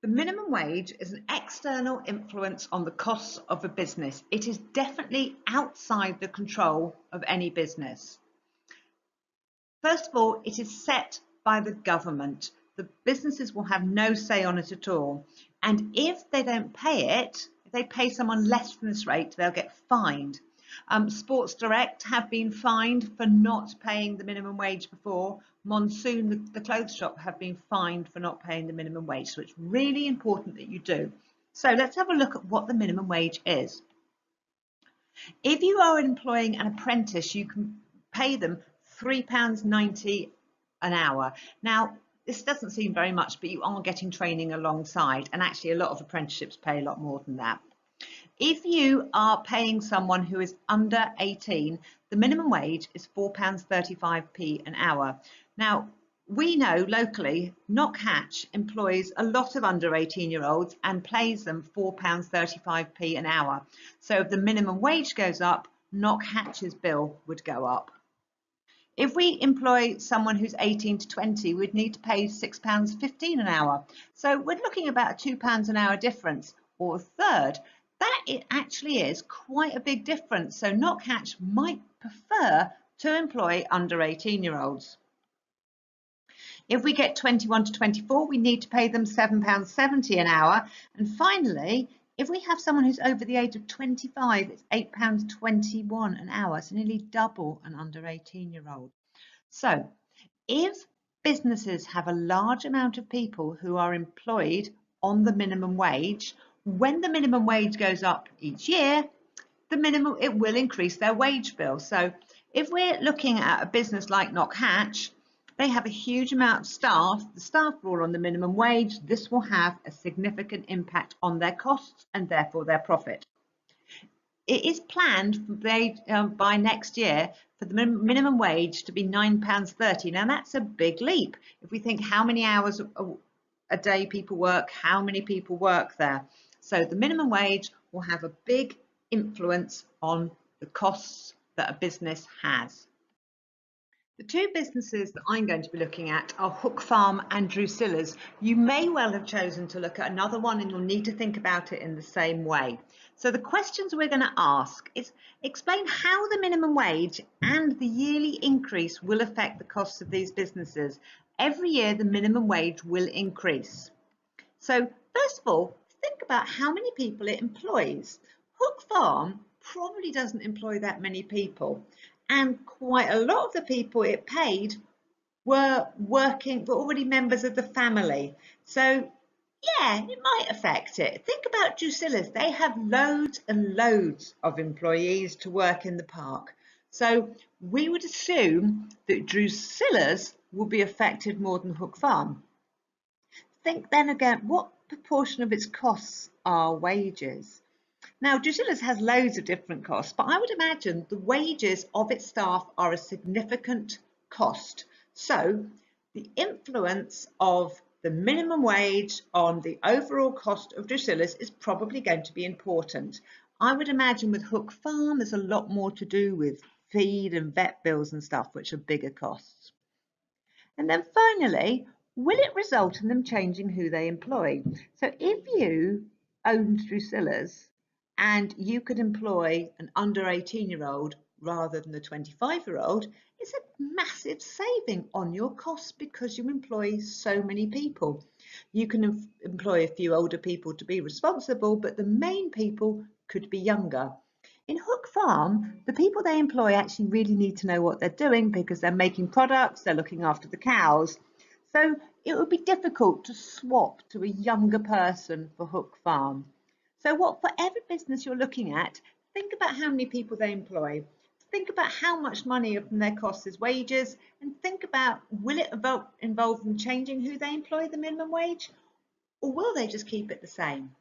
The minimum wage is an external influence on the costs of a business. It is definitely outside the control of any business. First of all, it is set by the government. The businesses will have no say on it at all. And if they don't pay it, if they pay someone less than this rate, they'll get fined. Sports Direct have been fined for not paying the minimum wage before. Monsoon, the clothes shop, have been fined for not paying the minimum wage. So it's really important that you do. So let's have a look at what the minimum wage is. If you are employing an apprentice, you can pay them £3.90 an hour. Now, this doesn't seem very much, but you are getting training alongside, and actually a lot of apprenticeships pay a lot more than that. If you are paying someone who is under 18, the minimum wage is £4.35p an hour. Now, we know locally, Knockhatch employs a lot of under 18-year-olds and pays them £4.35p an hour. So if the minimum wage goes up, Knockhatch's bill would go up. If we employ someone who's 18 to 20, we'd need to pay £6.15 an hour. So we're looking about a £2 an hour difference, or a third. That it actually is quite a big difference. So Knockhatch might prefer to employ under 18-year-olds. If we get 21 to 24, we need to pay them £7.70 an hour. And finally, if we have someone who's over the age of 25, it's £8.21 an hour, so nearly double an under 18-year-old. So if businesses have a large amount of people who are employed on the minimum wage, when the minimum wage goes up each year, it will increase their wage bill. So if we're looking at a business like Knockhatch, they have a huge amount of staff. The staff are all on the minimum wage. This will have a significant impact on their costs and therefore their profit. It is planned by next year for the minimum wage to be £9.30. Now that's a big leap. If we think how many hours a day people work, how many people work there. So the minimum wage will have a big influence on the costs that a business has. The two businesses that I'm going to be looking at are Hook Farm and Drusilla's. You may well have chosen to look at another one, and you'll need to think about it in the same way. So the questions we're going to ask is explain how the minimum wage and the yearly increase will affect the costs of these businesses. Every year the minimum wage will increase. So first of all, think about how many people it employs. Hook Farm probably doesn't employ that many people. And quite a lot of the people it paid were already members of the family. So yeah, it might affect it. Think about Drusilla's. They have loads and loads of employees to work in the park. So we would assume that Drusilla's will be affected more than Hook Farm. Think then again, what proportion of its costs are wages? Now, Drusilla's has loads of different costs, but I would imagine the wages of its staff are a significant cost. So the influence of the minimum wage on the overall cost of Drusilla's is probably going to be important. I would imagine with Hook Farm, there's a lot more to do with feed and vet bills and stuff, which are bigger costs. And then finally, will it result in them changing who they employ? So if you owned Drusilla's, and you could employ an under 18-year-old rather than the 25-year-old, it's a massive saving on your costs because you employ so many people. You can employ a few older people to be responsible, but the main people could be younger. In Hook Farm, the people they employ actually really need to know what they're doing because they're making products, they're looking after the cows. So it would be difficult to swap to a younger person for Hook Farm. So for every business you're looking at, think about how many people they employ. Think about how much money from their costs is wages, and think about, will it involve them changing who they employ the minimum wage, or will they just keep it the same?